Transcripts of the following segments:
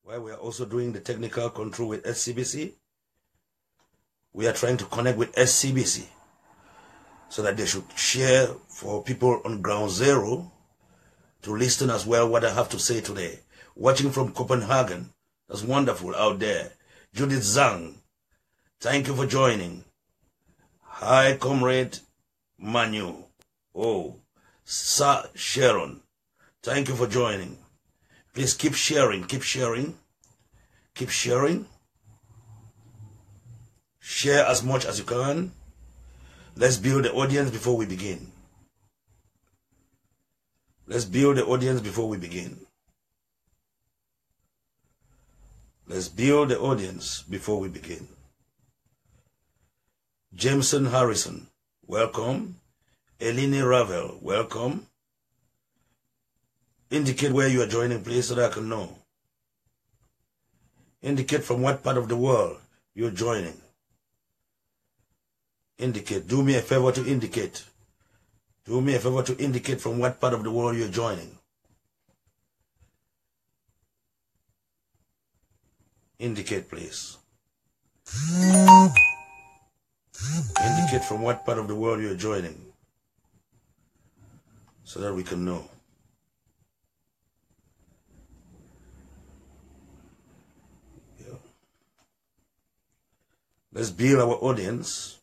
While we are also doing the technical control with SCBC, we are trying to connect with SCBC so that they should share for people on ground zero to listen as well what I have to say today. Watching from Copenhagen, that's wonderful out there. Judith Zhang, thank you for joining. Hi, Comrade Manu. Oh, Sir Sharon, thank you for joining. Please keep sharing, keep sharing, keep sharing. Share as much as you can. Let's build the audience before we begin. Let's build the audience before we begin. Let's build the audience before we begin. Jameson Harrison, welcome. Eleni Ravel, welcome. Indicate where you are joining, please, so that I can know. Indicate from what part of the world you're joining. Indicate. Do me a favor to indicate. Do me a favor to indicate from what part of the world you're joining. Indicate, please. Indicate from what part of the world you're joining so that we can know. Yeah. Let's build our audience.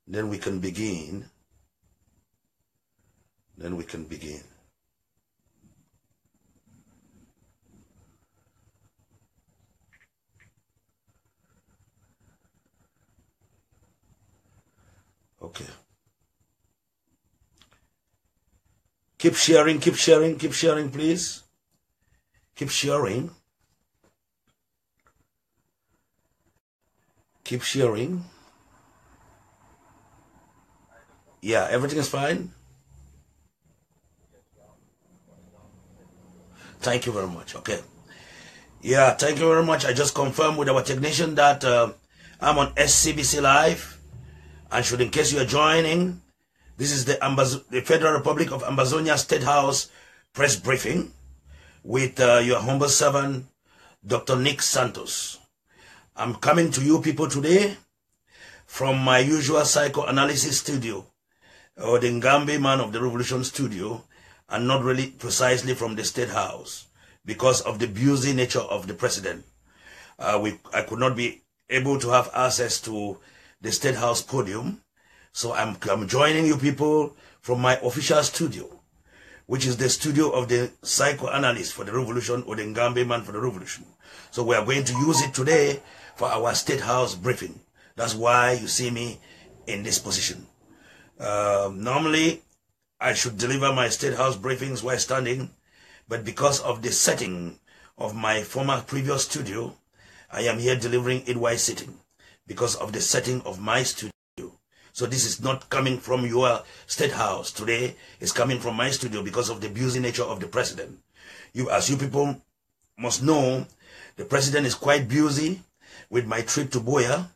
Then we can begin. Then we can begin. Okay. Keep sharing, keep sharing, keep sharing, please. Keep sharing. Keep sharing. Yeah, everything is fine. Thank you very much. Okay. Yeah, thank you very much. I just confirmed with our technician that I'm on SCBC Live. And should, in case you are joining, this is the Federal Republic of Ambazonia State House press briefing with your humble servant, Dr. Nick Santos. I'm coming to you people today from my usual psychoanalysis studio, or the Ngambi Man of the Revolution studio, and not really precisely from the State House because of the busy nature of the president. I could not be able to have access to the State House podium. So I'm joining you people from my official studio, which is the studio of the psychoanalyst for the revolution, or the Ngambi Man for the revolution. So we are going to use it today for our State House briefing. That's why you see me in this position. Normally, I should deliver my State House briefings while standing, but because of the setting of my former previous studio, I am here delivering it while sitting. Because of the setting of my studio. So this is not coming from your State House today. It's coming from my studio because of the busy nature of the president. As you people must know, the president is quite busy with my trip to Boya.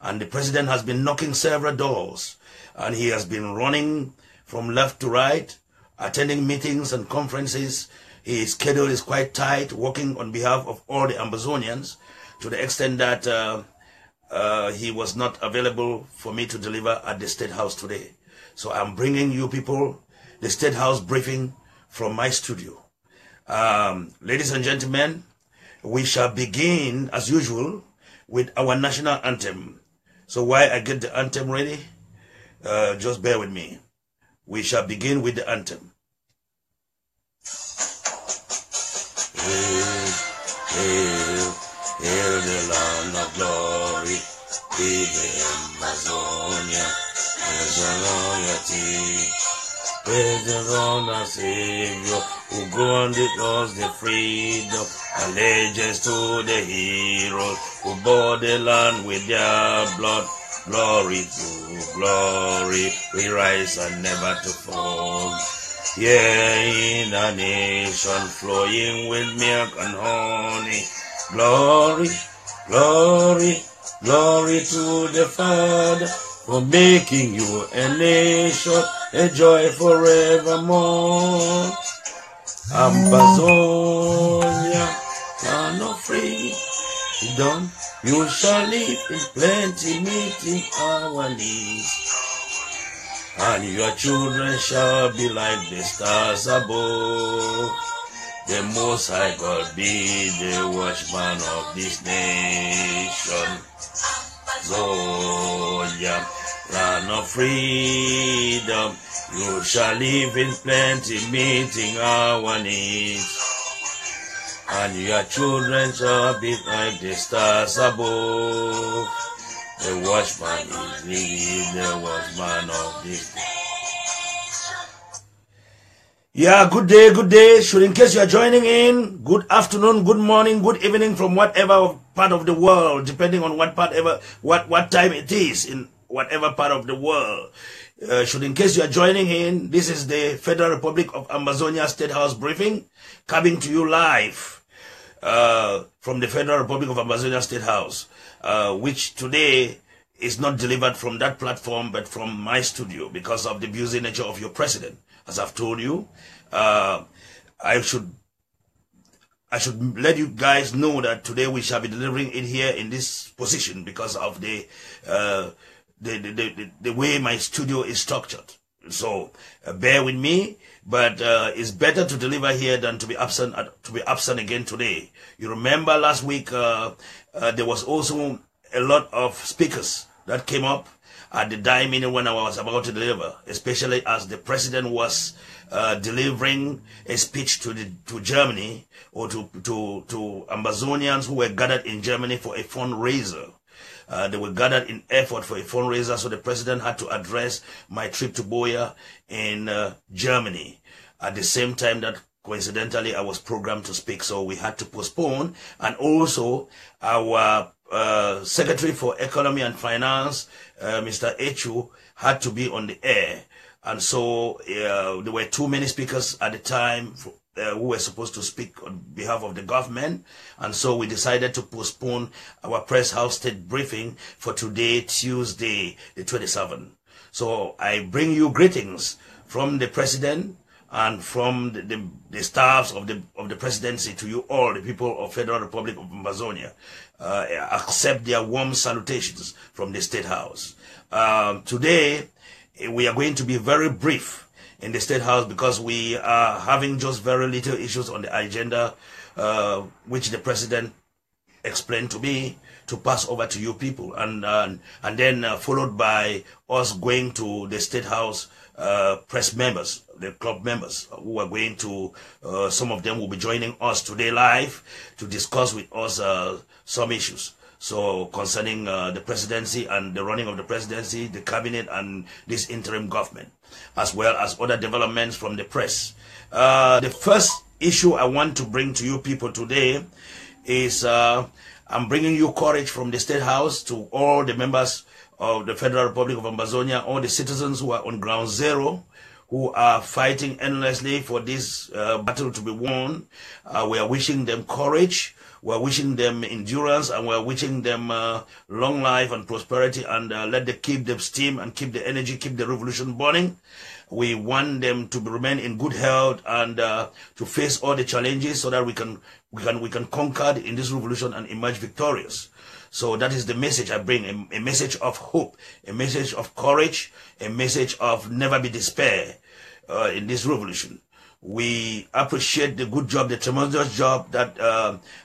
And the president has been knocking several doors. And he has been running from left to right, attending meetings and conferences. His schedule is quite tight, working on behalf of all the Ambazonians, to the extent that he was not available for me to deliver at the State House today. So I'm bringing you people the State House briefing from my studio. Ladies and gentlemen, we shall begin as usual with our national anthem. So while I get the anthem ready, just bear with me. We shall begin with the anthem. Hail the land of glory, hail the Amazonia, praise the loyalty, praise the Lord our Savior, who granted us the freedom, allegiance to the heroes, who bought the land with their blood. Glory to glory, we rise and never to fall. Yeah, in a nation flowing with milk and honey. Glory, glory, glory to the Father for making you a nation, a joy forevermore. Ambazonia, land Done. You shall live in plenty, meeting our needs. And your children shall be like the stars above. The Most High God be the watchman of this nation. Zoya, land of freedom, you shall live in plenty, meeting our needs. And your children shall be like the stars above. The watchman is really the watchman of this day. Yeah, good day, good day. Should in case you are joining in, good afternoon, good morning, good evening from whatever part of the world, depending on what time it is in whatever part of the world. Should in case you are joining in, this is the Federal Republic of Amazonia State House briefing coming to you live from the Federal Republic of Amazonia State House, which today is not delivered from that platform but from my studio because of the busy nature of your president. As I've told you, I should let you guys know that today we shall be delivering it here in this position because of the way my studio is structured. So bear with me, but it's better to deliver here than to be absent again today. You remember last week there was also a lot of speakers that came up at the dying minute when I was about to deliver, especially as the president was delivering a speech to Germany or to Amazonians who were gathered in Germany for a fundraiser. They were gathered in effort for a fundraiser, so the president had to address my trip to Boya in Germany. At the same time that coincidentally I was programmed to speak, so we had to postpone. And also our Secretary for Economy and Finance, Mr. Echu, had to be on the air. And so there were too many speakers at the time who were supposed to speak on behalf of the government. And so we decided to postpone our press house state briefing for today, Tuesday, the 27th. So I bring you greetings from the president and from the staffs of the presidency to you all, the people of Federal Republic of Amazonia. Accept their warm salutations from the State House. Today, we are going to be very brief in the State House because we are having just very little issues on the agenda, which the President explained to me to pass over to you people, and then followed by us going to the State House press members, the club members who are going to, some of them will be joining us today live to discuss with us some issues. So concerning the presidency and the running of the presidency, the cabinet and this interim government, as well as other developments from the press. The first issue I want to bring to you people today is I'm bringing you courage from the State House to all the members of the Federal Republic of Amazonia, all the citizens who are on ground zero, who are fighting endlessly for this battle to be won. We are wishing them courage. We're wishing them endurance, and we're wishing them long life and prosperity, and let them keep the steam and keep the energy, keep the revolution burning. We want them to remain in good health and to face all the challenges so that we can conquer in this revolution and emerge victorious. So that is the message I bring, a message of hope, a message of courage, a message of never be despair in this revolution. We appreciate the good job, the tremendous job that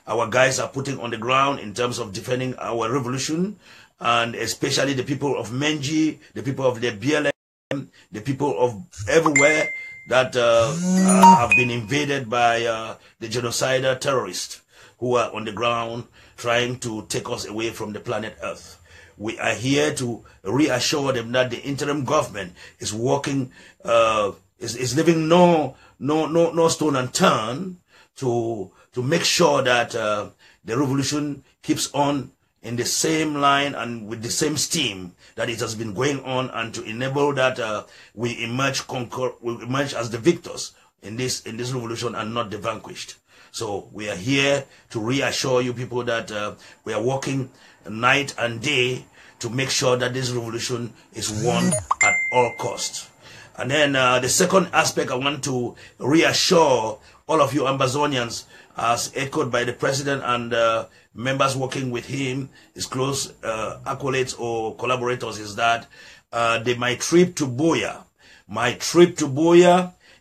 our guys are putting on the ground in terms of defending our revolution, and especially the people of Menji, the people of the BLM, the people of everywhere that have been invaded by the genocidal terrorists who are on the ground trying to take us away from the planet Earth. We are here to reassure them that the interim government is working, is leaving no stone unturned to make sure that the revolution keeps on in the same line and with the same steam that it has been going on, and to enable that we emerge as the victors in this revolution and not the vanquished. So we are here to reassure you people that we are working night and day to make sure that this revolution is won at all costs. And then the second aspect, I want to reassure all of you Amazonians as echoed by the president and members working with him, his close acolytes or collaborators, is that my trip to Boya,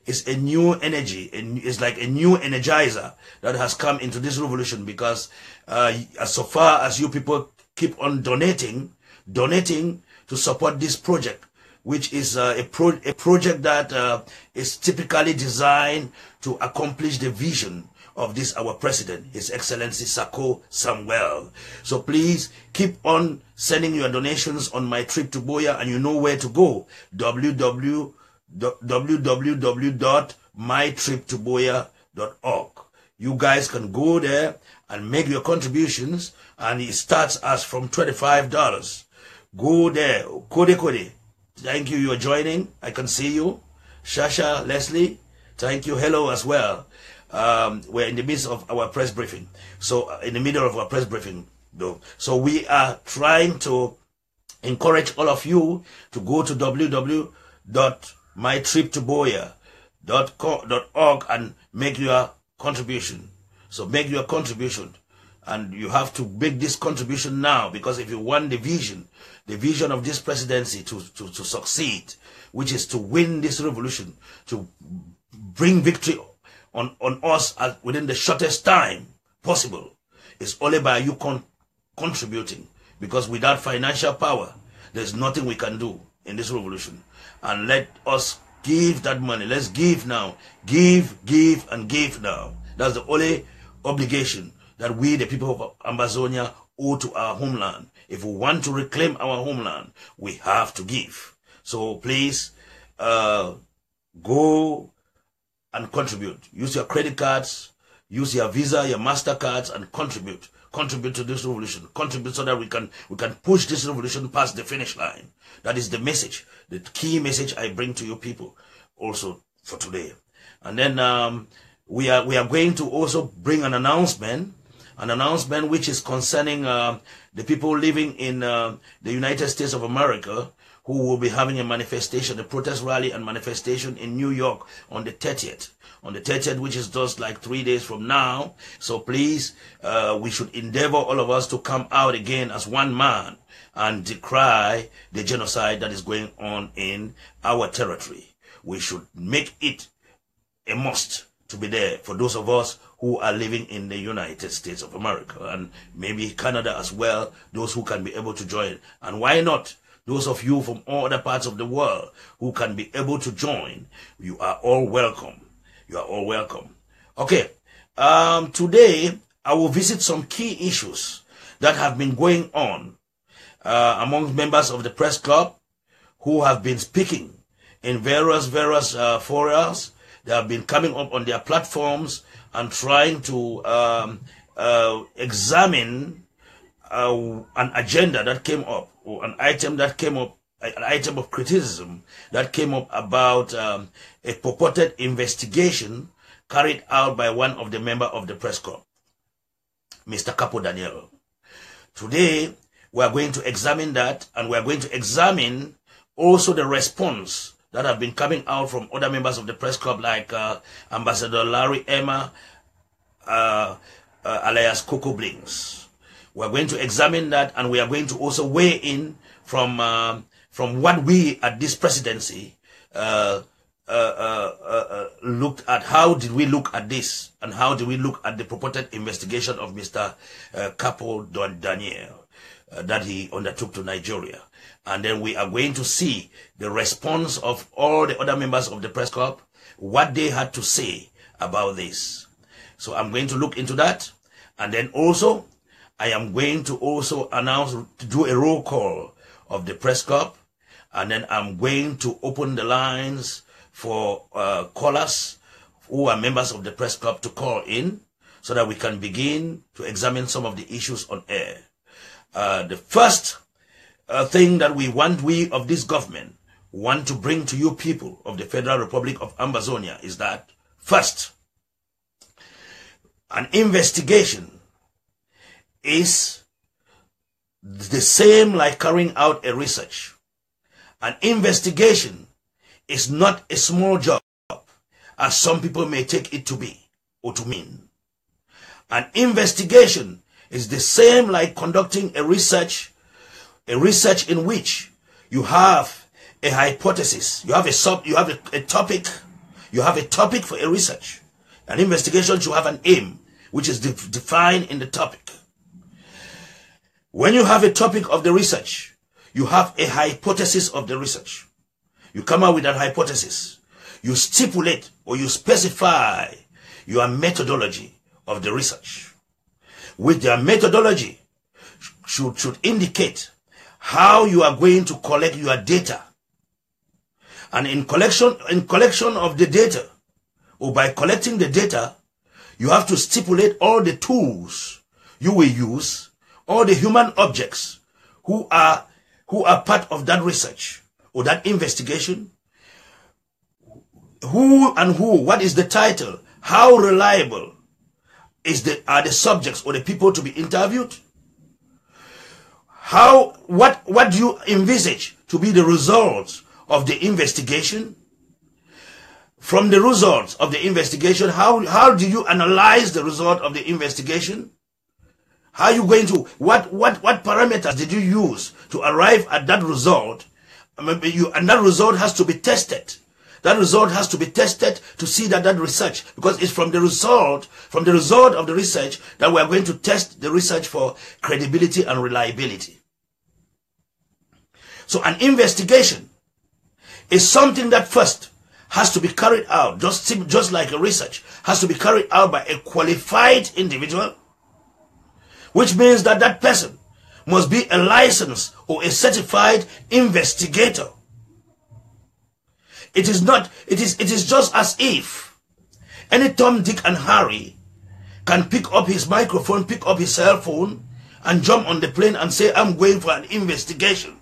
is a new energy, and it's like a new energizer that has come into this revolution, because so far as you people keep on donating to support this project, which is a project that is typically designed to accomplish the vision of this our president, His Excellency Sako Samuel. So please keep on sending your donations on my trip to Boya, and you know where to go: www.mytriptoboya.org. You guys can go there and make your contributions, and it starts as from $25. Go there. Kode. Thank you. You're joining. I can see you. Shasha, Leslie, thank you. Hello as well. We're in the midst of our press briefing. So in the middle of our press briefing, though. So we are trying to encourage all of you to go to www.mytriptoboya.org and make your contribution. So make your contribution. And you have to make this contribution now, because if you want the vision of this presidency to succeed, which is to win this revolution, to bring victory on us within the shortest time possible, it's only by you contributing. Because without financial power, there's nothing we can do in this revolution. And let us give that money. Let's give now. Give, and give now. That's the only obligation that we, the people of Ambazonia, owe to our homeland. If we want to reclaim our homeland, we have to give. So please, go and contribute. Use your credit cards, use your Visa, your MasterCards, and contribute. Contribute to this revolution. Contribute so that we can push this revolution past the finish line. That is the message, the key message I bring to you people also for today. And then we are going to also bring an announcement which is concerning the people living in the United States of America, who will be having a manifestation, a protest rally and manifestation in New York on the 30th. On the 30th, which is just like 3 days from now. So please, we should endeavor, all of us, to come out again as one man and decry the genocide that is going on in our territory. We should make it a must to be there for those of us who are living in the United States of America, and maybe Canada as well, those who can be able to join. And why not those of you from all other parts of the world who can be able to join? You are all welcome. You are all welcome. Okay, today I will visit some key issues that have been going on among members of the press club who have been speaking in various forums. They have been coming up on their platforms and trying to examine an agenda that came up, or an item that came up, an item of criticism that came up about a purported investigation carried out by one of the members of the press club, Mr. Capo Daniel. Today, we are going to examine that, and we are going to examine also the response that have been coming out from other members of the press club, like Ambassador Larry Emma, alias Coco Blinks. We are going to examine that, and we are going to also weigh in from what we at this presidency looked at. How did we look at this, and how do we look at the purported investigation of Mr. Capo Daniel that he undertook to Nigeria? And then we are going to see the response of all the other members of the press club, what they had to say about this. So I'm going to look into that. And then also, I am going to also do a roll call of the press club. And then I'm going to open the lines for callers who are members of the press club to call in, so that we can begin to examine some of the issues on air. The first thing that we of this government want to bring to you people of the Federal Republic of Ambazonia is that, first, an investigation is the same like carrying out a research. An investigation is not a small job, as some people may take it to be or to mean. An investigation is the same like conducting a research in which you have a hypothesis, you have a topic for a research. An investigation should have an aim, which is defined in the topic. When you have a topic of the research, you have a hypothesis of the research. You come out with that hypothesis. You stipulate or you specify your methodology of the research. With their methodology should indicate how you are going to collect your data. And in collection of the data, or by collecting the data, you have to stipulate all the tools you will use, all the human objects who are part of that research or that investigation. What is the title? How reliable are the subjects or the people to be interviewed? What do you envisage to be the results of the investigation? From the results of the investigation, how do you analyze the result of the investigation? How are you going to, what parameters did you use to arrive at that result? And that result has to be tested. That result has to be tested to see that research, because it's from the result of the research that we are going to test the research for credibility and reliability. So an investigation is something that first has to be carried out, just like a research, has to be carried out by a qualified individual, which means that that person must be a licensed or a certified investigator. It is just as if any Tom, Dick, and Harry can pick up his microphone, pick up his cell phone, and jump on the plane and say, I'm going for an investigation,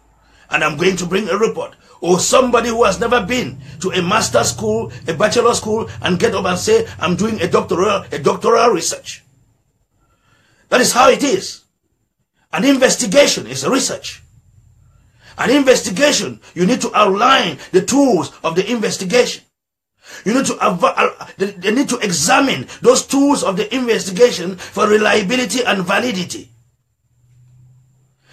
and I'm going to bring a report. Or somebody who has never been to a master's school, a bachelor school, and get up and say, I'm doing a doctoral research. That is how it is. An investigation is a research. An investigation, you need to outline the tools of the investigation. You need to they need to examine those tools of the investigation for reliability and validity.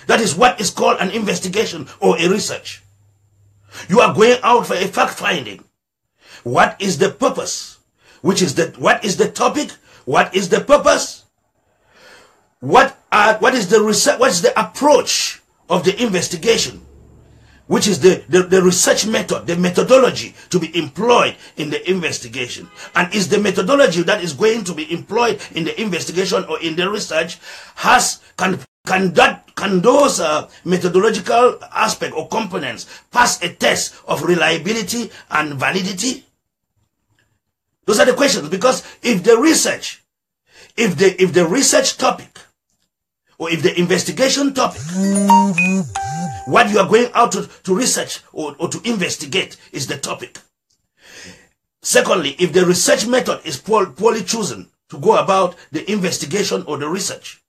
That is what is called an investigation or a research. You are going out for a fact finding. What is the purpose? What is the topic? What is the purpose? What is the research? What is the approach of the investigation? Which is the research method, the methodology to be employed in the investigation. And is the methodology that is going to be employed in the investigation or in the research, can those methodological aspect or components pass a test of reliability and validity? Those are the questions. Because if the research topic, or if the investigation topic, what you are going out to research or to investigate is the topic. Secondly, if the research method is poorly chosen to go about the investigation or the research,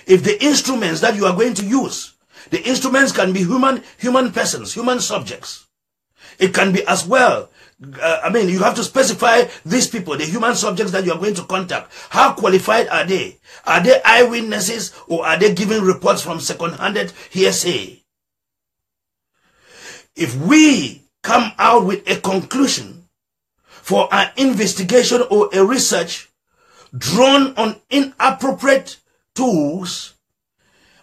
if the instruments that you are going to use, the instruments can be human persons, human subjects. It can be as well, you have to specify these people, the human subjects that you are going to contact. How qualified are they? Are they eyewitnesses, or are they giving reports from second-handed hearsay? If we come out with a conclusion for an investigation or a research drawn on inappropriate tools,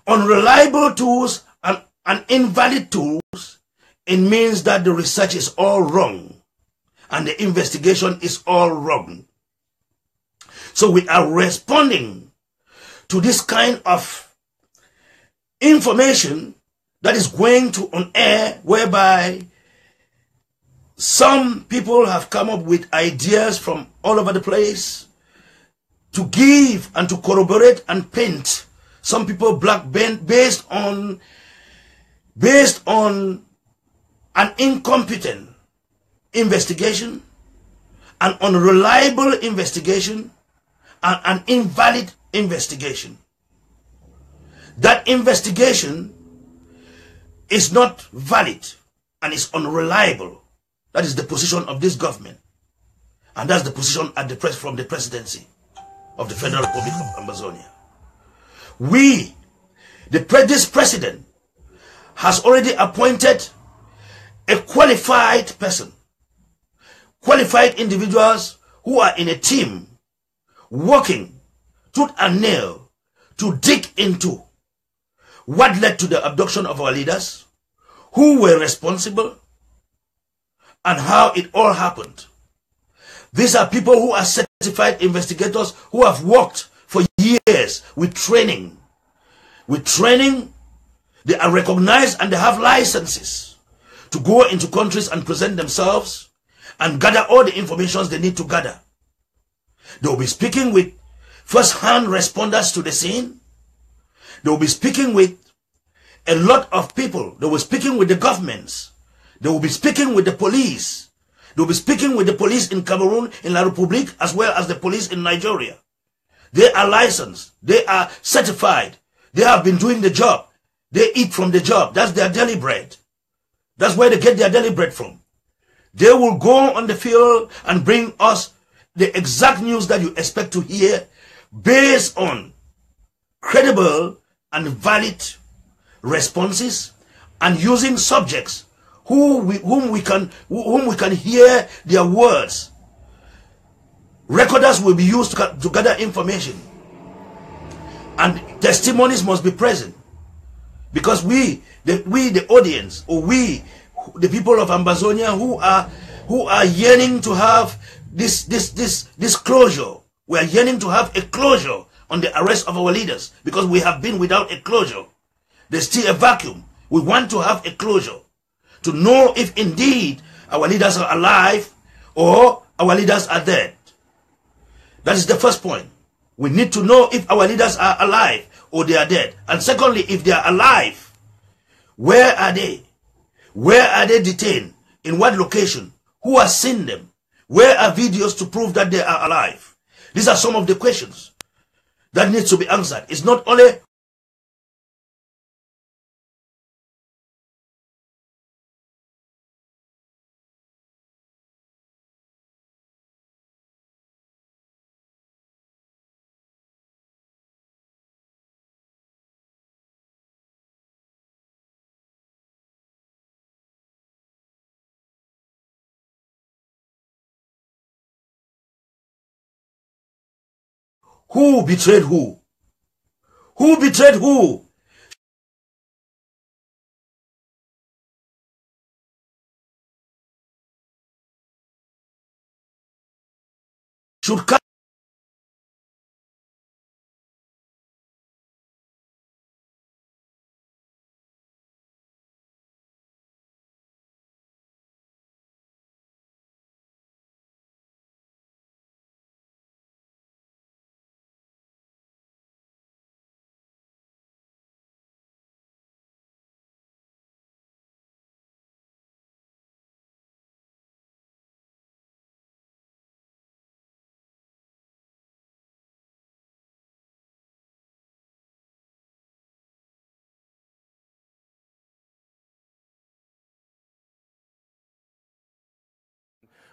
unreliable tools, and invalid tools, it means that the research is all wrong and the investigation is all wrong. So we are responding to this kind of information that is going to on air, whereby some people have come up with ideas from all over the place to give and to corroborate and paint some people black based on an incompetent investigation, an unreliable investigation, and an invalid investigation. That investigation is not valid and is unreliable. That is the position of this government, and that's the position at from the presidency. of the Federal Republic of Amazonia. This president has already appointed a qualified person, qualified individuals who are in a team working tooth and nail to dig into what led to the abduction of our leaders, who were responsible, and how it all happened. These are people who are certified investigators who have worked for years with training. They are recognized and they have licenses to go into countries and present themselves and gather all the information they need to gather. They will be speaking with first-hand responders to the scene. They will be speaking with a lot of people. They will be speaking with the governments. They will be speaking with the police. They will be speaking with the police in Cameroon, in La Republique, as well as the police in Nigeria. They are licensed. They are certified. They have been doing the job. They eat from the job. That's their daily bread. That's where they get their daily bread from. They will go on the field and bring us the exact news that you expect to hear based on credible and valid responses and using subjects whom we can hear their words. Recorders will be used to gather information, and testimonies must be present, because we the audience, or we the people of Amazonia who are yearning to have this closure. We are yearning to have a closure on the arrest of our leaders, because we have been without a closure. There's still a vacuum. We want to have a closure to know if indeed our leaders are alive or our leaders are dead. That is the first point. We need to know if our leaders are alive or they are dead. And secondly, if they are alive, where are they? Where are they detained? In what location? Who has seen them? Where are videos to prove that they are alive? These are some of the questions that needs to be answered. It's not only who betrayed who? Who betrayed who? Should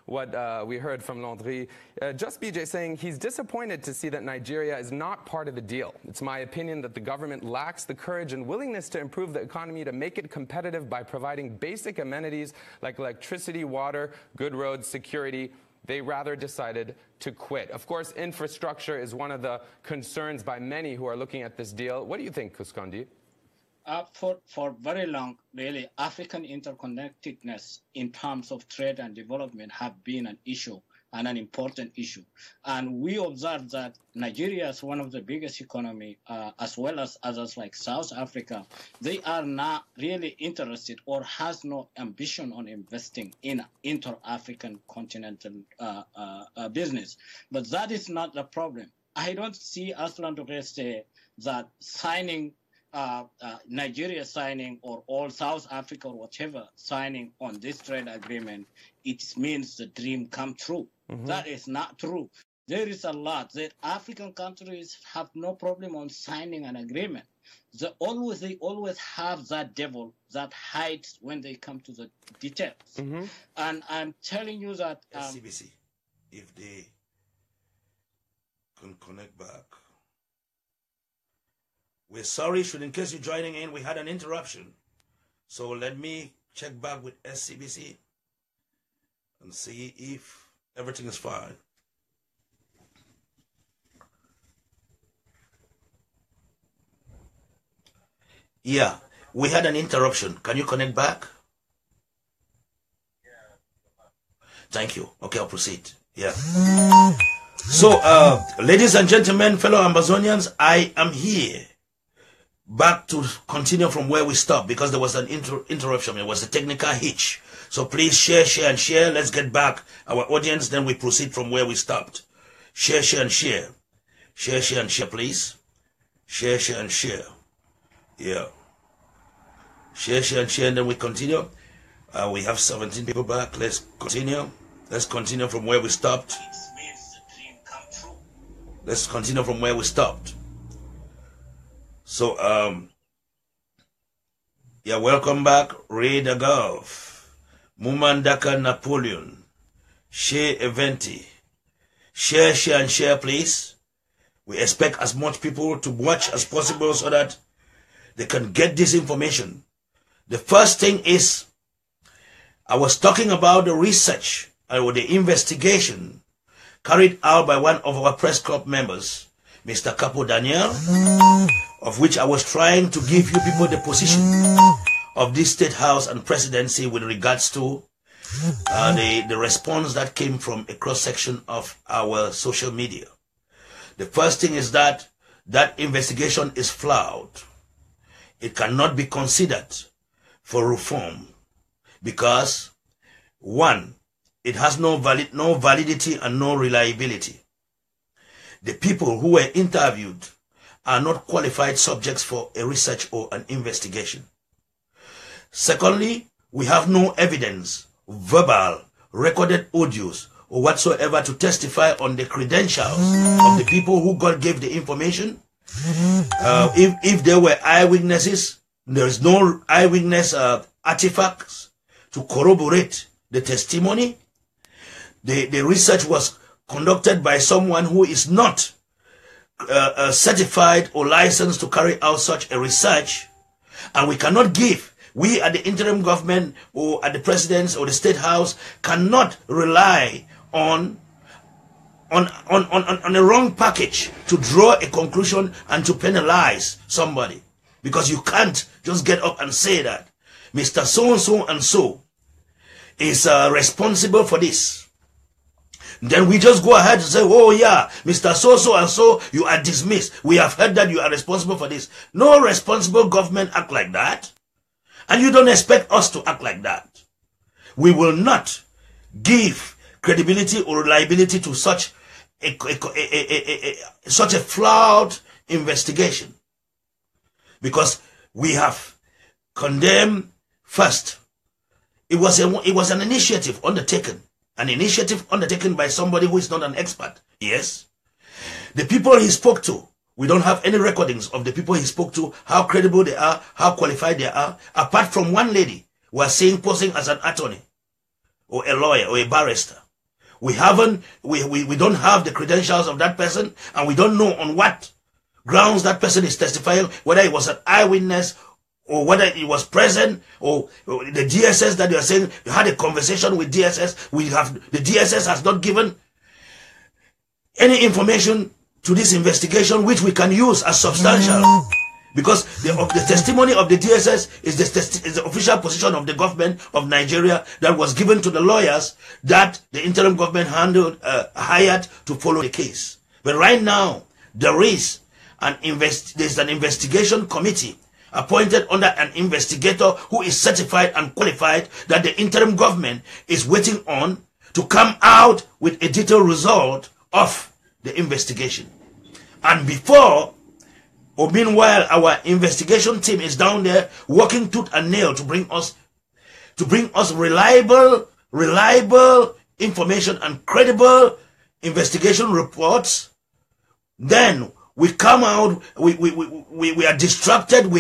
what we heard from Landry. Just BJ saying he's disappointed to see that Nigeria is not part of the deal. It's my opinion that the government lacks the courage and willingness to improve the economy to make it competitive by providing basic amenities like electricity, water, good roads, security. They rather decided to quit. Of course, infrastructure is one of the concerns by many who are looking at this deal. What do you think, Kuskondi? For very long, really, African interconnectedness in terms of trade and development have been an issue and an important issue. And we observe that Nigeria is one of the biggest economy, as well as others like South Africa. They are not really interested or has no ambition on investing in inter-African continental business. But that is not the problem. I don't see Aslan Dore say that signing Nigeria signing, or all South Africa or whatever signing on this trade agreement, it means the dream come true. That is not true. There is a lot that African countries have no problem on signing an agreement. They always have that devil that hides when they come to the details. And I'm telling you that SCBC, if they can connect back. We're sorry, in case you're joining in, we had an interruption. So let me check back with SCBC and see if everything is fine. Yeah, we had an interruption. Can you connect back? Thank you. Okay, I'll proceed. Yeah. So, ladies and gentlemen, fellow Amazonians, I am here back to continue from where we stopped because there was an interruption. It was a technical hitch. So please share, and share. Let's get back our audience. Then we proceed from where we stopped. Share, and share. Share, and share, please. Share, and share. Yeah. Share, and share, and then we continue. We have 17 people back. Let's continue. Let's continue from where we stopped. Let's continue from where we stopped. So, yeah, welcome back. Ray Dagov, Mumandaka Napoleon, Share Eventi. Share, and share, please. We expect as much people to watch as possible so that they can get this information. The first thing is, I was talking about the research or the investigation carried out by one of our press club members, Mr. Capo Daniel, of which I was trying to give you people the position of this state house and presidency with regards to the response that came from a cross-section of our social media. The first thing is that investigation is flawed. It cannot be considered for reform because, one, it has no validity and no reliability. The people who were interviewed are not qualified subjects for a research or an investigation. Secondly, we have no evidence, verbal, recorded audios, or whatsoever to testify on the credentials of the people who God gave the information. If there were eyewitnesses, there is no eyewitness artifacts to corroborate the testimony. The research was conducted by someone who is not certified or licensed to carry out such a research, and we cannot give, we at the interim government or at the president's or the state house cannot rely on a wrong package to draw a conclusion and to penalize somebody, because you can't just get up and say that Mr. So and so is responsible for this. Then we just go ahead and say, oh yeah, Mr. So and so, you are dismissed. We have heard that you are responsible for this. No responsible government act like that. And you don't expect us to act like that. We will not give credibility or reliability to such a flawed investigation. Because we have condemned first. It was an initiative undertaken. An initiative undertaken by somebody who is not an expert. Yes. The people he spoke to, we don't have any recordings of the people he spoke to, how credible they are, how qualified they are, apart from one lady who was posing as an attorney or a lawyer or a barrister. We don't have the credentials of that person, and we don't know on what grounds that person is testifying, whether he was an eyewitness or whether he was present, or the DSS that you are saying you had a conversation with DSS. The DSS has not given any information to this investigation which we can use as substantial, because the testimony of the DSS is the official position of the government of Nigeria that was given to the lawyers that the interim government hired to follow the case. But right now there's an investigation committee appointed under an investigator who is certified and qualified that the interim government is waiting on to come out with a detailed result of the investigation. And meanwhile, our investigation team is down there working tooth and nail to bring us reliable information and credible investigation reports. Then we come out, we are distracted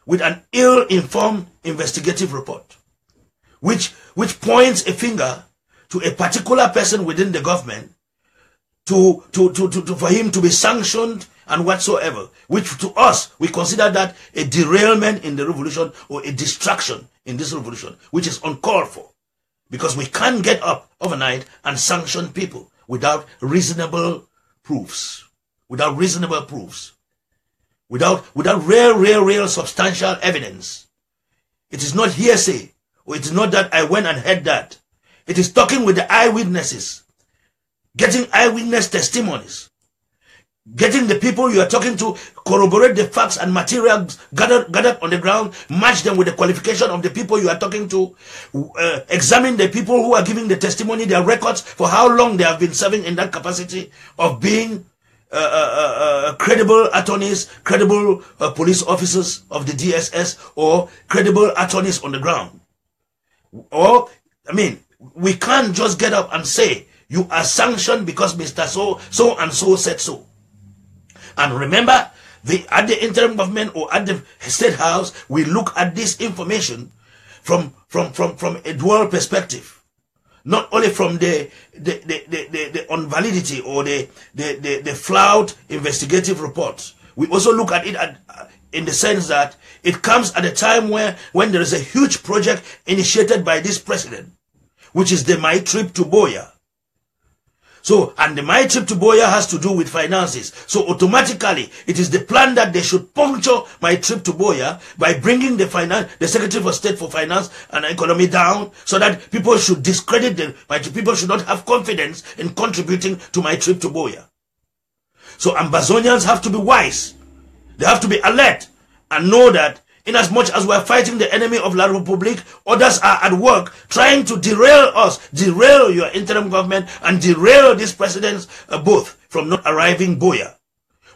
with an ill-informed investigative report, which points a finger to a particular person within the government for him to be sanctioned and whatsoever, which to us, we consider that a derailment in the revolution or a distraction in this revolution, which is uncalled for. Because we can't get up overnight and sanction people without reasonable proofs. Without reasonable proofs. Without real substantial evidence. It is not hearsay. Or it is not that I went and heard that. It is talking with the eyewitnesses. Getting eyewitness testimonies. Getting the people you are talking to corroborate the facts and materials gathered on the ground, match them with the qualification of the people you are talking to, examine the people who are giving the testimony, their records for how long they have been serving in that capacity of being credible attorneys, credible police officers of the DSS, or credible attorneys on the ground. Or, I mean, we can't just get up and say, you are sanctioned because Mr. So and so said so. And remember, at the interim government or at the state house, we look at this information from a dual perspective. Not only from the unvalidity or the flawed investigative report. We also look at it in the sense that it comes at a time when there is a huge project initiated by this president, which is the My Trip to Boya. So, and the My Trip to Boya has to do with finances. So automatically, it is the plan that they should puncture My Trip to Boya by bringing the Secretary for State for Finance and Economy down, so that people should discredit them. People should not have confidence in contributing to My Trip to Boya. So Ambazonians have to be wise. They have to be alert and know that in as much as we are fighting the enemy of La Republique, others are at work trying to derail us, derail your interim government, and derail these presidents both from not arriving Boya.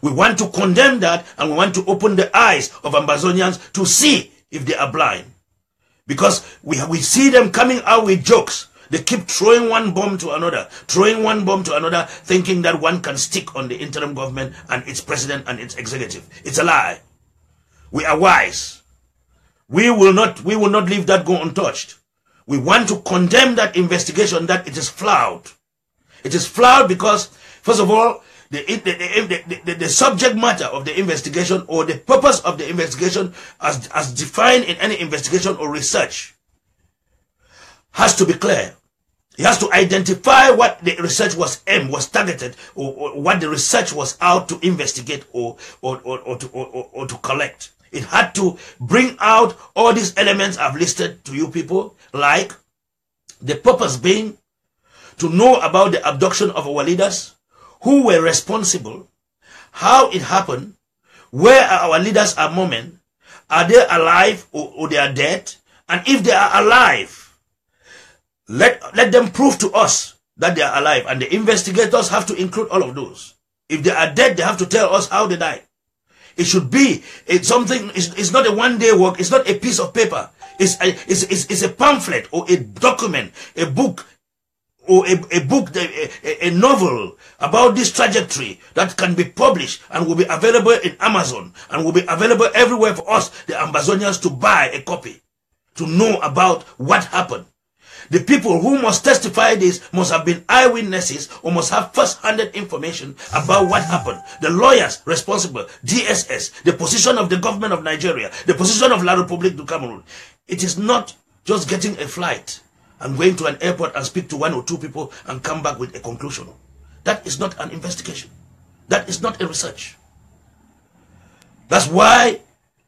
We want to condemn that, and we want to open the eyes of Ambazonians to see if they are blind. Because we see them coming out with jokes. They keep throwing one bomb to another, thinking that one can stick on the interim government and its president and its executive. It's a lie. We are wise. We will not leave that go untouched. We want to condemn that investigation, that it is flawed. It is flawed because, first of all, the subject matter of the investigation or the purpose of the investigation as defined in any investigation or research has to be clear. He has to identify what the research was aimed, was targeted, or what the research was out to investigate or to collect. It had to bring out all these elements I've listed to you people, like the purpose being to know about the abduction of our leaders, who were responsible, how it happened, where are our leaders at the moment, are they alive or they are dead, and if they are alive, let them prove to us that they are alive, and the investigators have to include all of those. If they are dead, they have to tell us how they died. It should be something. It's not a one-day work. It's not a piece of paper. It's a pamphlet or a document, a book, or a novel about this trajectory that can be published and will be available in Amazon and will be available everywhere for us, the Ambazonians, to buy a copy, to know about what happened. The people who must testify this must have been eyewitnesses or must have first-hand information about what happened. The lawyers responsible, DSS, the position of the government of Nigeria, the position of La Republique du Cameroon. It is not just getting a flight and going to an airport and speak to one or two people and come back with a conclusion. That is not an investigation. That is not a research. That's why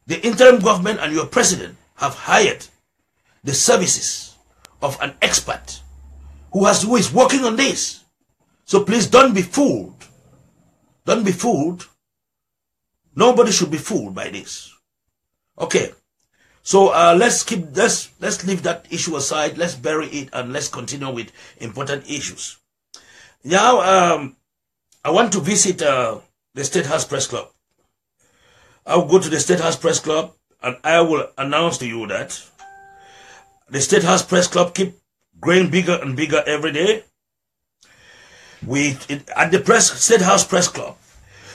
the interim government and your president have hired the services of an expert who is working on this. So please don't be fooled. Don't be fooled. Nobody should be fooled by this. Okay. So let's leave that issue aside. Let's bury it and let's continue with important issues. Now I want to visit the State House Press Club. I'll go to the State House Press Club and I will announce to you that the State House Press Club keep growing bigger and bigger every day. At the State House Press Club,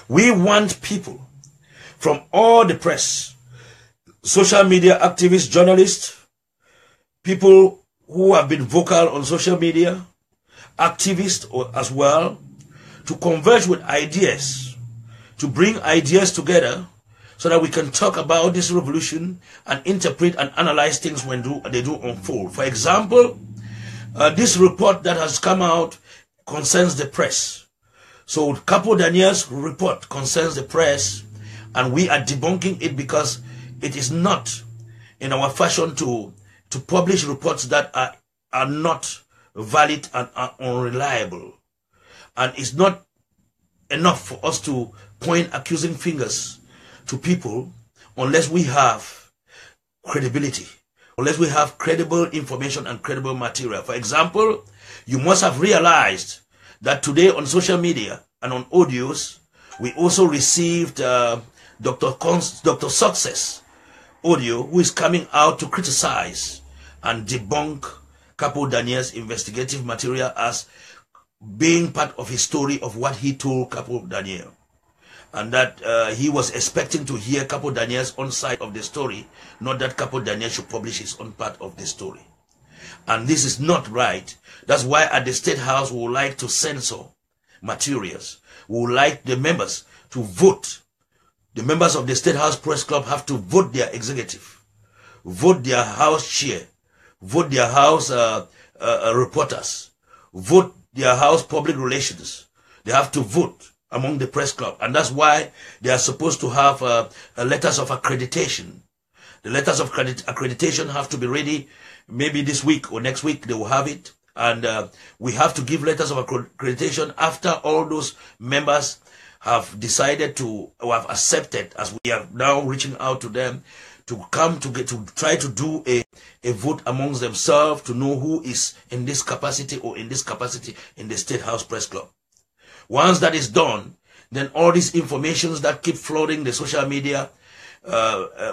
we want people from all the press, social media activists, journalists, people who have been vocal on social media, activists as well, to converge with ideas, to bring ideas together so that we can talk about this revolution and interpret and analyze things when they do unfold. For example, this report that has come out concerns the press. So Capo Daniel's report concerns the press, and we are debunking it because it is not in our fashion to publish reports that are not valid and are unreliable. And it's not enough for us to point accusing fingers to people unless we have credibility, unless we have credible information and credible material. For example, you must have realized that today on social media and on audios, we also received Dr. Success audio, who is coming out to criticize and debunk Capo Daniel's investigative material as being part of his story of what he told Capo Daniel. And that he was expecting to hear Capo Daniel's own side of the story, not that Capo Daniel should publish his own part of the story. And this is not right. That's why at the State House we would like to censor materials. We would like the members to vote. The members of the State House Press Club have to vote their executive, vote their house chair, vote their house reporters, vote their house public relations. They have to vote among the press club. And that's why they are supposed to have letters of accreditation. The letters of accreditation have to be ready maybe this week or next week. They will have it. And we have to give letters of accreditation after all those members have decided to, or have accepted, as we are now reaching out to them, to come to try to do a vote amongst themselves to know who is in this capacity or in this capacity in the State House Press Club. Once that is done, then all these informations that keep flooding the social media,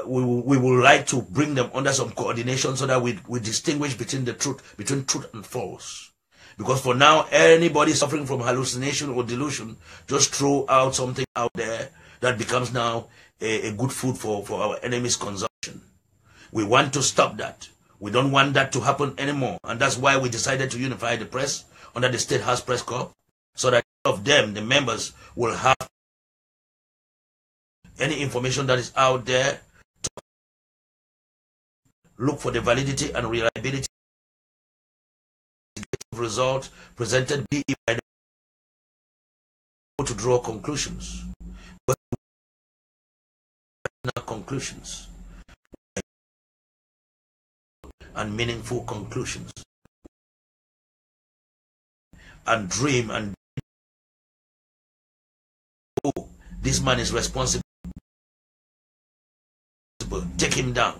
we would like to bring them under some coordination so that we distinguish between truth and false. Because for now, anybody suffering from hallucination or delusion just throw out something out there that becomes now a good food for our enemies' consumption. We want to stop that. We don't want that to happen anymore. And that's why we decided to unify the press under the State House Press Club, so that of them, the members, will have any information that is out there to look for the validity and reliability of results presented by the to draw conclusions. But conclusions and meaningful conclusions and dream and oh, this man is responsible, take him down.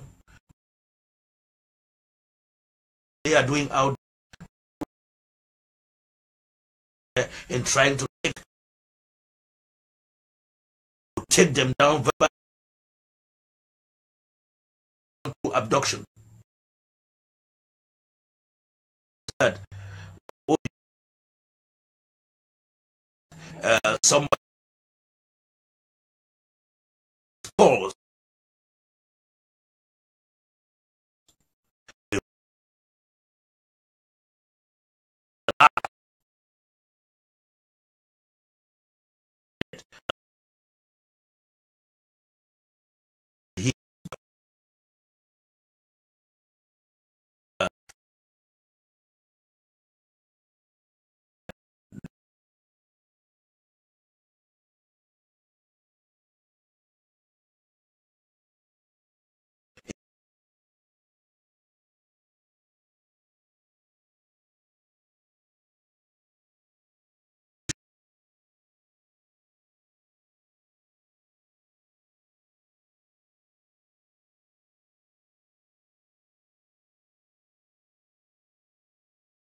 They are doing out there in trying to take them down to abduction. That somebody calls he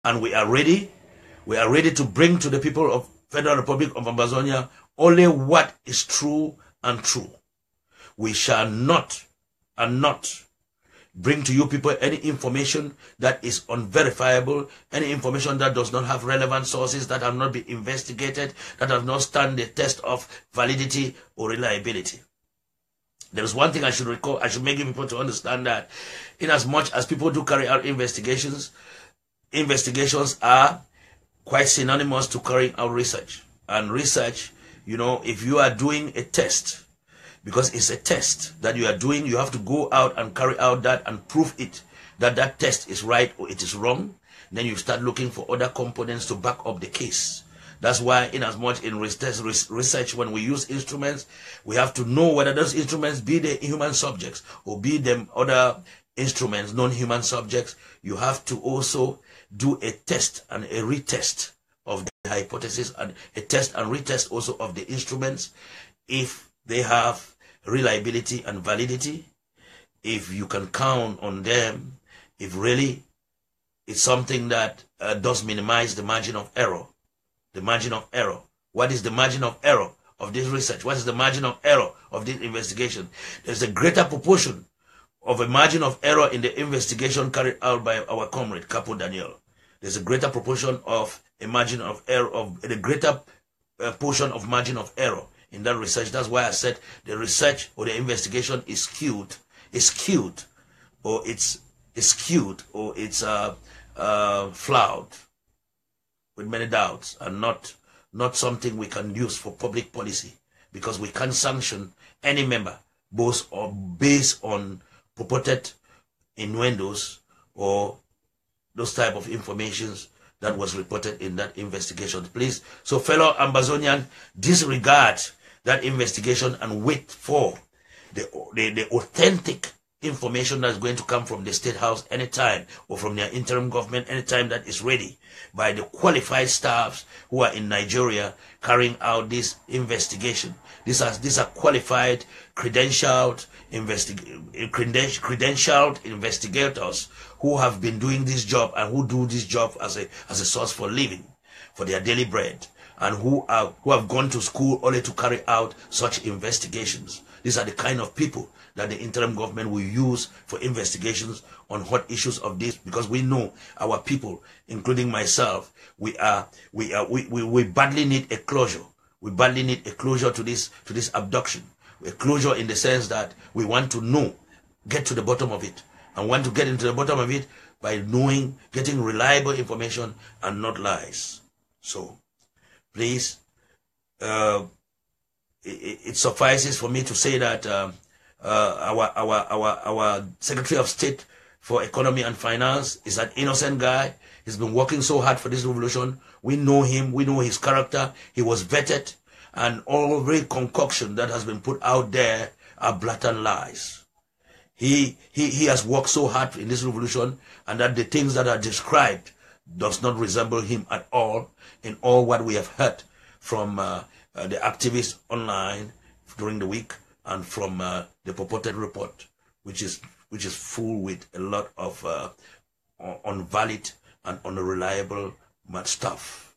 and we are ready to bring to the people of Federal Republic of Amazonia only what is true and true. We shall not bring to you people any information that is unverifiable, any information that does not have relevant sources, that have not been investigated, that have not stand the test of validity or reliability. There is one thing I should make people to understand, that in as much as people do carry out investigations are quite synonymous to carrying out research. and research, you know, if you are doing a test, because it's a test that you are doing, you have to go out and carry out that and prove it, that that test is right or it is wrong. Then you start looking for other components to back up the case. That's why, in as much in research, when we use instruments, we have to know whether those instruments, be they human subjects or be them other instruments, non-human subjects, you have to also do a test and a retest of the hypothesis, and a test and retest also of the instruments, if they have reliability and validity, if you can count on them, if really it's something that does minimize the margin of error. The margin of error. What is the margin of error of this research? What is the margin of error of this investigation? There's a greater proportion of a margin of error in the investigation carried out by our comrade, Capo Daniel. There's a greater proportion of a margin of error, of a greater portion of margin of error in that research. That's why I said the research or the investigation is skewed, or it's flawed, with many doubts, and not something we can use for public policy, because we can't sanction any member both or based on purported innuendos or those type of informations that was reported in that investigation. Please, so fellow Ambazonian, disregard that investigation and wait for the authentic information that's going to come from the State House anytime, or from their interim government anytime that is ready, by the qualified staffs who are in Nigeria carrying out this investigation. These are qualified, credentialed investigators who have been doing this job and who do this job as a source for living, for their daily bread, and who have gone to school only to carry out such investigations. These are the kind of people that the interim government will use for investigations on hot issues of this, because we know our people, including myself, we badly need a closure. We badly need a closure to this abduction. A closure in the sense that we want to know, get to the bottom of it, and want to get into the bottom of it by knowing, getting reliable information and not lies. So, please, it suffices for me to say that our Secretary of State for Economy and Finance is an innocent guy. He's been working so hard for this revolution. We know him. We know his character. He was vetted. And all the concoction that has been put out there are blatant lies. He has worked so hard in this revolution, and that the things that are described does not resemble him at all in all what we have heard from the activists online during the week, and from the purported report, which is full with a lot of unvalid and unreliable stuff.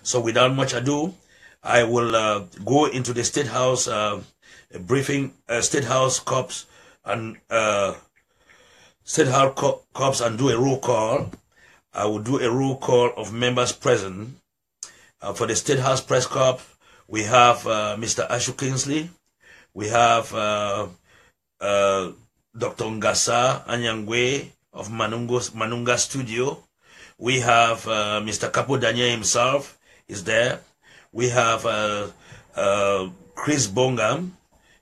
So without much ado, I will go into the State House briefing, State House Corps, and State House Corps, and do a roll call. I will do a roll call of members present. For the State House Press Corps, we have Mr. Ashu Kingsley. We have Dr. Ngasa Anyangwe of Manunga Studio. We have Mr. Capo Daniel himself is there. We have Chris Bongam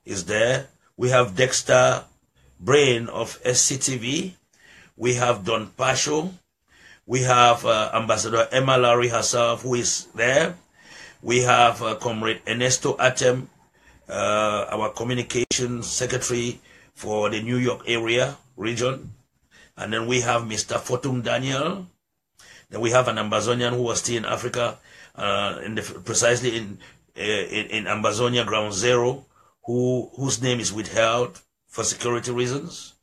is there. We have Dexter Brain of SCTV. We have Don Pasho. We have Ambassador Emma Larry herself, who is there. We have Comrade Ernesto Atem, our communications secretary for the New York area region. And then we have Mr. Fortum Daniel. Then we have an Ambazonian who was still in Africa, precisely in Ambazonia Ground Zero, whose name is withheld for security reasons.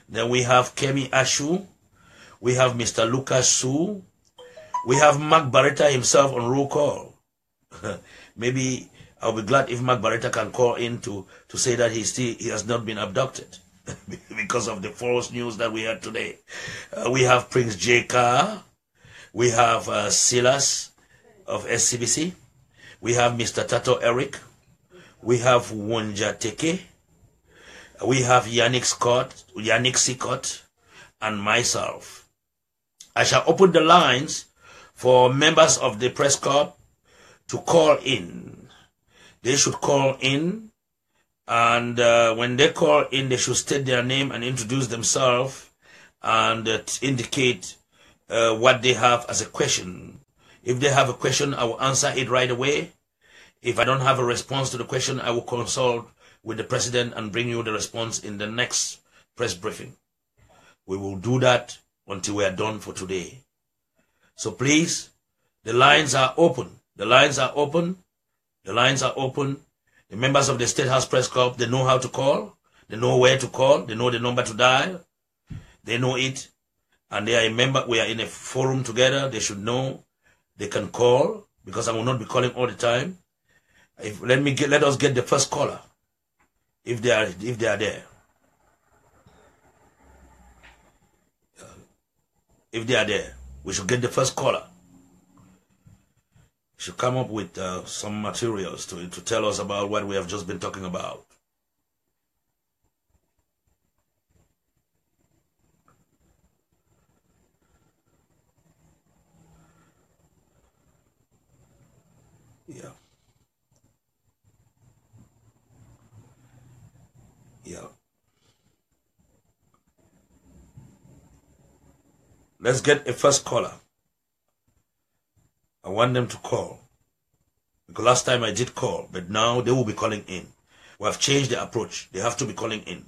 Then we have Kemi Ashu. We have Mr. Lucas Su. We have Mark Barretta himself on roll call. Maybe I'll be glad if Mark Barretta can call in to say that he has not been abducted because of the false news that we had today. We have Prince J. Carr. We have Silas of SCBC. We have Mr. Tato Eric. We have Wonja Teke. We have Yannick Sikot, and myself. I shall open the lines for members of the press corps to call in. They should call in, and when they call in, they should state their name and introduce themselves and indicate what they have as a question. If they have a question, I will answer it right away. If I don't have a response to the question, I will consult with the president and bring you the response in the next press briefing. We will do that until we are done for today. So please, the lines are open. The lines are open. The lines are open. The members of the State House Press Club, they know how to call. They know where to call. They know the number to dial. They know it. And they are a member. We are in a forum together. They should know they can call, because I will not be calling all the time. Let us get the first caller, if they are there. If they are there, we should get the first caller. We should come up with some materials to tell us about what we have just been talking about. Yeah. Yeah. Let's get a first caller. I want them to call. Because last time I did call, but now they will be calling in. We have changed the approach. They have to be calling in.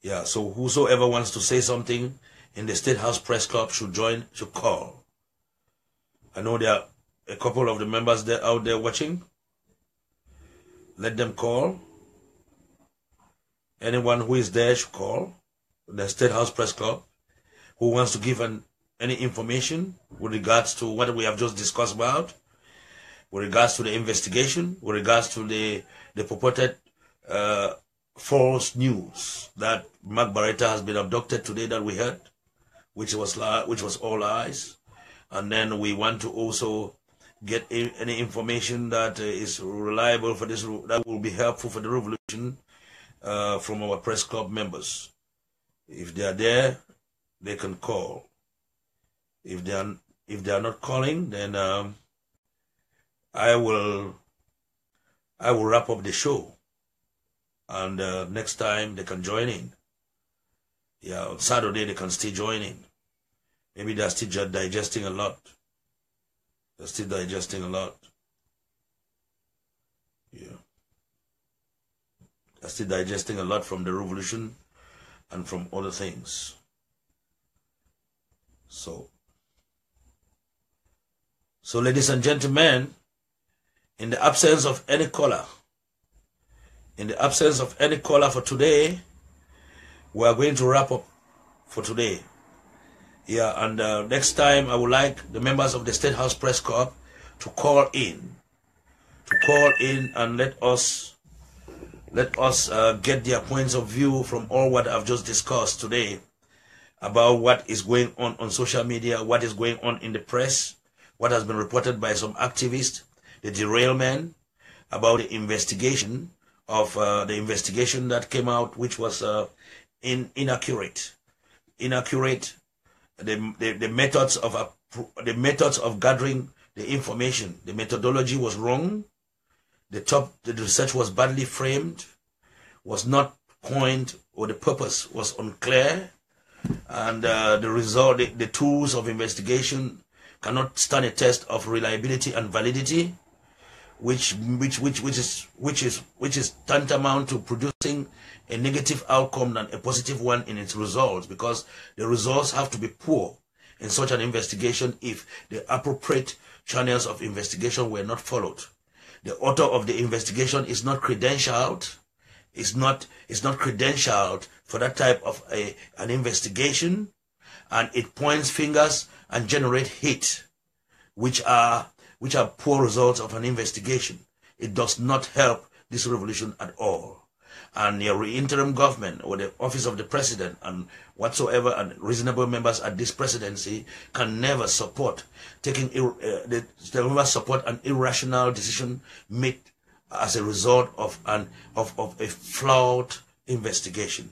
Yeah, so whosoever wants to say something in the State House Press Club should join, should call. I know there are a couple of the members there out there watching. Let them call. Anyone who is there should call. The State House Press Club, who wants to give any information with regards to what we have just discussed about, with regards to the investigation, with regards to the purported false news that Mark Barretta has been abducted today that we heard, which was all lies. And then we want to also get any information that is reliable for this, that will be helpful for the revolution from our press club members. If they are there, they can call. If they are not calling, then I will wrap up the show, and next time they can join in. Yeah, on Saturday they can still join in. Maybe they're still digesting a lot. They're still digesting a lot. Yeah. They're still digesting a lot from the revolution and from other things. So ladies and gentlemen, in the absence of any caller, for today, we are going to wrap up for today. Yeah, and next time I would like the members of the State House Press Club to call in, and let us get their points of view from all what I've just discussed today about what is going on social media, what is going on in the press, what has been reported by some activists, the derailment, about the investigation that came out, which was inaccurate. The methods of gathering the information, the methodology was wrong. The research was badly framed, was not coined, or the purpose was unclear, and the result, the tools of investigation cannot stand a test of reliability and validity, which is tantamount to producing a negative outcome than a positive one in its results, because the results have to be poor in such an investigation if the appropriate channels of investigation were not followed. The author of the investigation is not credentialed. Is not credentialed for that type of an investigation, and it points fingers and generate hate, which are poor results of an investigation. It does not help this revolution at all. And your interim government or the office of the president and whatsoever and reasonable members at this presidency can never support support an irrational decision made as a result of a flawed investigation.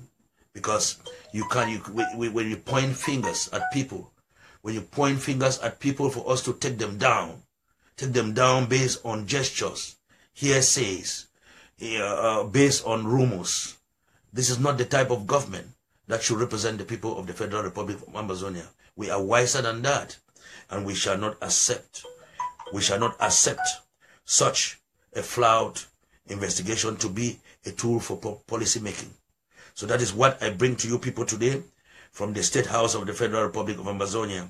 Because when you point fingers at people, for us to take them down, take them down based on gestures, hearsays, based on rumors. This is not the type of government that should represent the people of the Federal Republic of Amazonia. We are wiser than that, and we shall not accept such a flawed investigation to be a tool for policy making. So that is what I bring to you people today from the State House of the Federal Republic of Amazonia,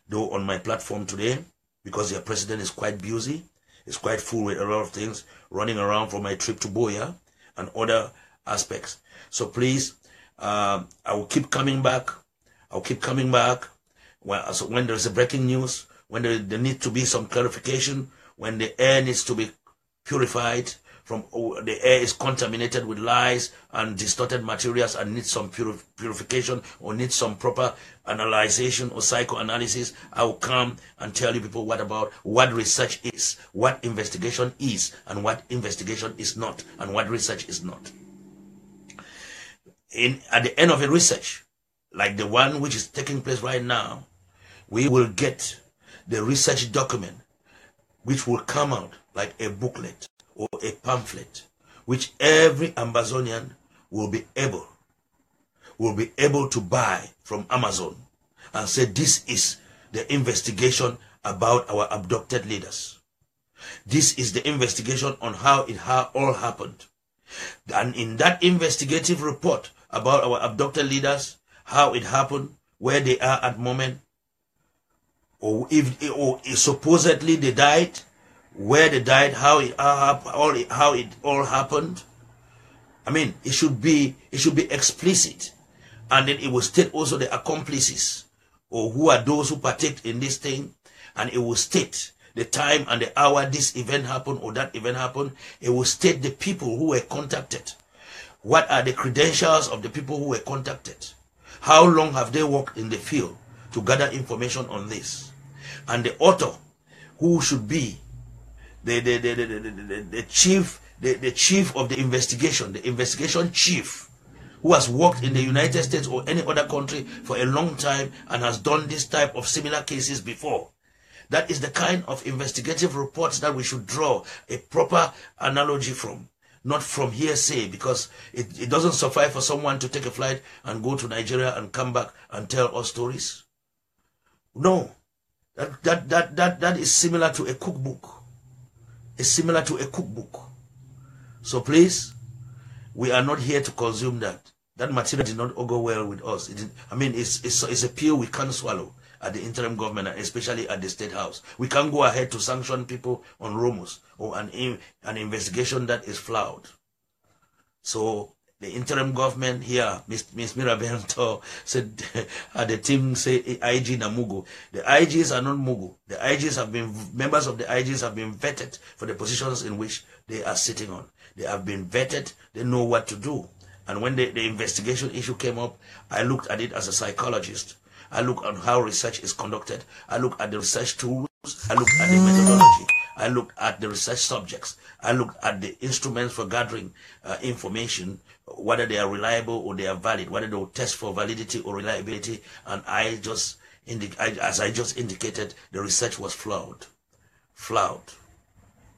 though on my platform today, because your president is quite busy, is quite full with a lot of things, running around for my trip to Boya and other aspects. So please, I will keep coming back. I'll keep coming back when there is a breaking news, when there needs to be some clarification, when the air needs to be purified, the air is contaminated with lies and distorted materials and needs some purification or needs some proper analyzation or psychoanalysis. I will come and tell you people what research is, what investigation is, and what investigation is not, and what research is not. At the end of a research, like the one which is taking place right now, we will get the research document, which will come out like a booklet or a pamphlet, which every Amazonian will be able to buy from Amazon and say, this is the investigation about our abducted leaders. This is the investigation on how it all happened. And in that investigative report about our abducted leaders, how it happened, where they are at the moment, or if supposedly they died, where they died, how it all happened. I mean, it should be explicit, and then it will state also the accomplices, or who are those who partake in this thing, and it will state the time and the hour this event happened or that event happened. It will state the people who were contacted. What are the credentials of the people who were contacted? How long have they worked in the field to gather information on this? And the author, who should be the chief of the investigation chief, who has worked in the United States or any other country for a long time and has done this type of similar cases before. That is the kind of investigative reports that we should draw a proper analogy from, not from hearsay, because it doesn't suffice for someone to take a flight and go to Nigeria and come back and tell us stories. No, that is similar to a cookbook. It's similar to a cookbook. So please, we are not here to consume that. That material did not go well with us. It's a pill we can't swallow at the interim government, and especially at the State House. We can't go ahead to sanction people on rumors or an investigation that is flawed. So the interim government here, Ms. Mirabento said, the team say IG na Mugu. The IGs are not Mugu. The IGs have been, members of the IGs have been vetted for the positions in which they are sitting on. They have been vetted. They know what to do. And when the investigation issue came up, I looked at it as a psychologist. I look at how research is conducted. I look at the research tools. I look at the methodology. I look at the research subjects. I look at the instruments for gathering information, whether they are reliable or they are valid, whether they will test for validity or reliability. And as I just indicated, the research was flawed,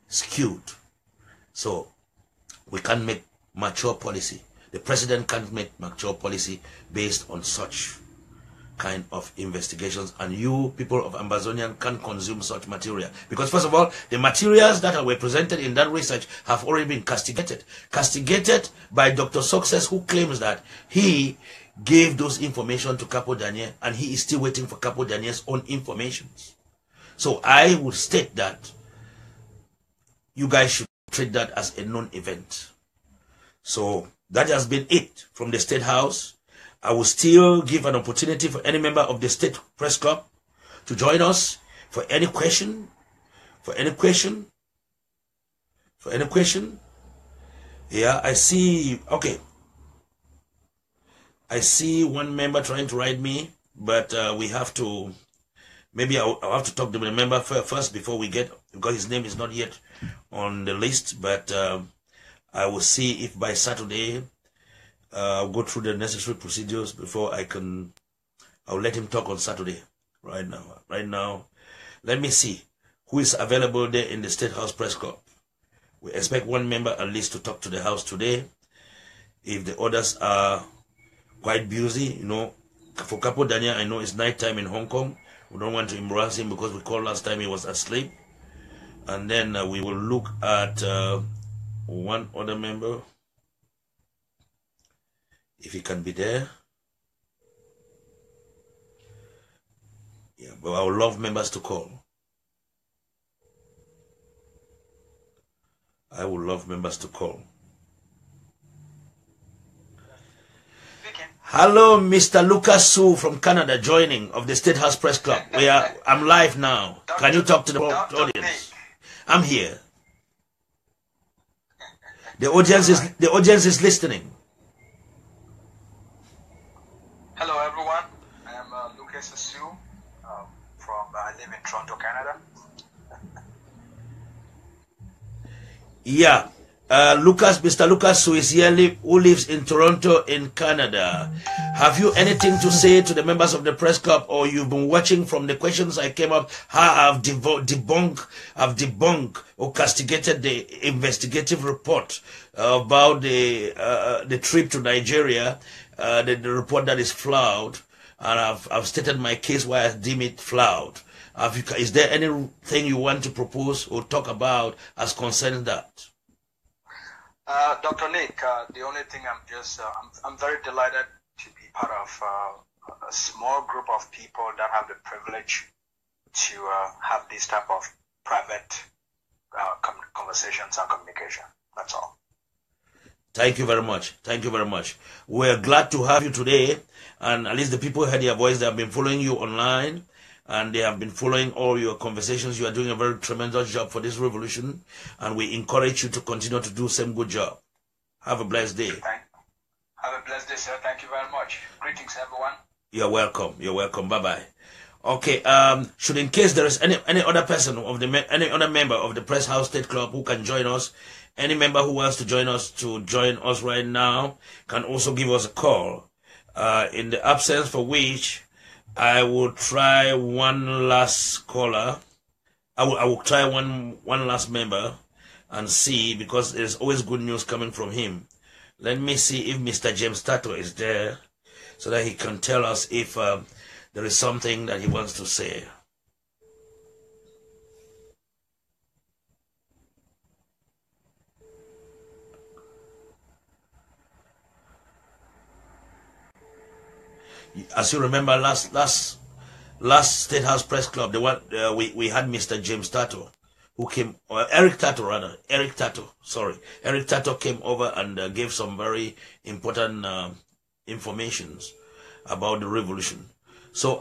skewed. So we can't make mature policy. The president can't make mature policy based on such kind of investigations, and you people of Amazonian can't consume such material, because first of all, the materials that were presented in that research have already been castigated by Dr. Success, who claims that he gave those information to Capo Daniel and he is still waiting for Capo Daniel's own information. So I would state that you guys should treat that as a non-event. So that has been it from the State House. I will still give an opportunity for any member of the State Press Club to join us for any question. Yeah, I see. Okay. I see one member trying to write me, but we have to, maybe I'll have to talk to the member first before we get, because his name is not yet on the list, but I will see if by Saturday I'll go through the necessary procedures before I'll let him talk on Saturday. Right now, let me see who is available there in the State House Press Club. We expect one member at least to talk to the House today. If the others are quite busy, you know, for Capo Daniel, I know it's night time in Hong Kong. We don't want to embarrass him because we called last time he was asleep. And then we will look at one other member, if he can be there. Yeah, but I would love members to call. I would love members to call. Hello, Mr. Lucas Su from Canada, joining of the State House Press Club. I'm live now. Can you talk to the audience? I'm here. The audience is listening. Hello, everyone. I am Lucas Su. I live in Toronto, Canada. Yeah. Mr. Lucas, who is here, who lives in Toronto in Canada. Have you anything to say to the members of the press club, or you've been watching from the questions I came up, how I've debunked or castigated the investigative report about the trip to Nigeria, the report that is flawed, and I've stated my case why I deem it flawed. Is there anything you want to propose or talk about as concerning that? Dr. Nick, the only thing I'm very delighted to be part of a small group of people that have the privilege to have this type of private conversations and communication. That's all. Thank you very much. Thank you very much. We're glad to have you today, and at least the people who heard your voice, they have been following you online, and they have been following all your conversations. You are doing a very tremendous job for this revolution, and we encourage you to continue to do the same good job. Have a blessed day. Have a blessed day, sir. Thank you very much. Greetings, everyone. You're welcome. You're welcome. Bye-bye. Okay, should in case there is any other person of any other member of the Press House State Club who can join us, any member who wants to join us right now can also give us a call. In the absence for which I will try one last caller. I will try one last member and see, because there's always good news coming from him. Let me see if Mr. James Tato is there, so that he can tell us if there is something that he wants to say. As you remember, last State House Press Club, the one we had Mr. James Tato, who came, or Eric Tato came over and gave some very important informations about the revolution. So,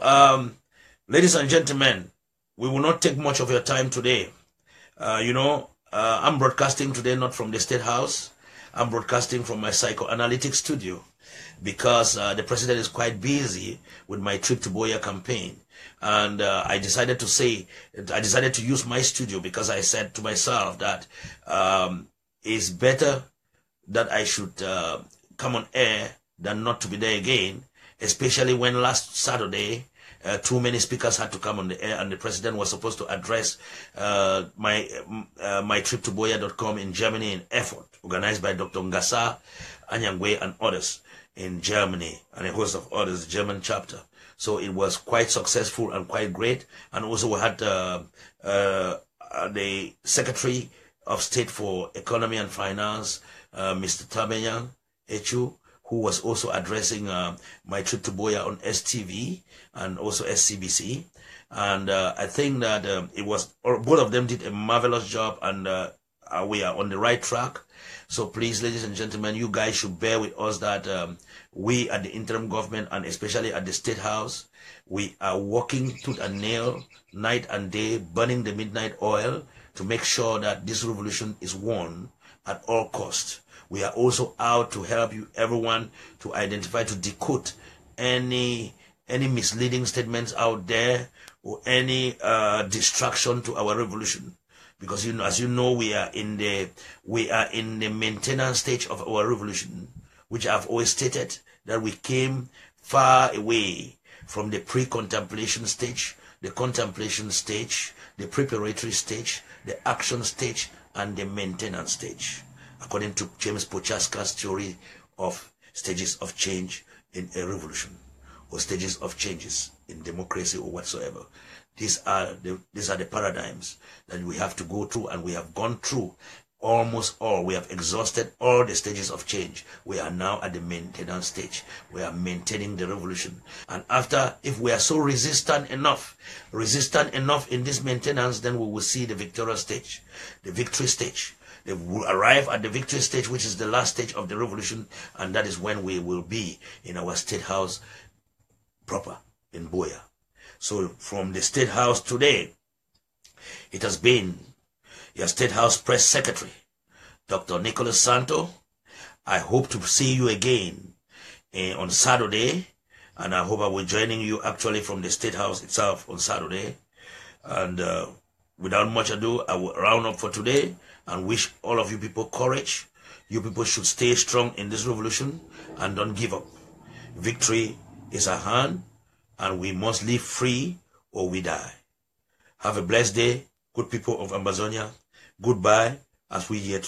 ladies and gentlemen, we will not take much of your time today. I'm broadcasting today not from the State House. I'm broadcasting from my psychoanalytic studio, because the president is quite busy with my trip to Boya campaign. And I decided to use my studio, because I said to myself that it's better that I should come on air than not to be there again, especially when last Saturday too many speakers had to come on the air, and the president was supposed to address my trip to Boya.com in Germany in effort, organized by Dr. Ngasa, Anyangwe, and others in Germany, and a host of others, the German chapter. So it was quite successful and quite great. And also we had the Secretary of State for Economy and Finance, Mr. Tabenyang Echu, who was also addressing my trip to Boya on STV and also SCBC. And I think that both of them did a marvelous job, and we are on the right track. So please, ladies and gentlemen, you guys should bear with us that we at the interim government, and especially at the State House, we are working tooth and nail, night and day, burning the midnight oil to make sure that this revolution is won at all costs. We are also out to help you, everyone, to identify, to decode any misleading statements out there, or any distraction to our revolution. Because as you know, we are in the maintenance stage of our revolution, which I've always stated that we came far away from the pre-contemplation stage, the contemplation stage, the preparatory stage, the action stage, and the maintenance stage, according to James Prochaska's theory of stages of change in a revolution, or stages of changes in democracy or whatsoever. These are the paradigms that we have to go through, and we have gone through almost all. We have exhausted all the stages of change. We are now at the maintenance stage. We are maintaining the revolution. And after, if we are so resistant enough in this maintenance, then we will see the victorious stage, the victory stage. They will arrive at the victory stage, which is the last stage of the revolution, and that is when we will be in our state house proper in Buea. So from the State House today, it has been your State House Press Secretary, Dr. Nicholas Santos. I hope to see you again on Saturday, and I hope I will be joining you actually from the State House itself on Saturday. And without much ado, I will round up for today and wish all of you people courage. You people should stay strong in this revolution and don't give up. Victory is at hand, and we must live free or we die. Have a blessed day, good people of Amazonia. Goodbye as we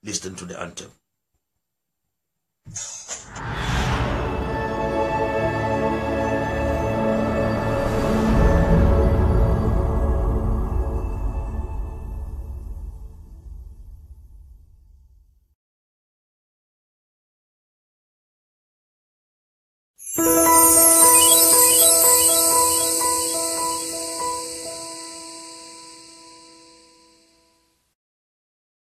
listen to the anthem.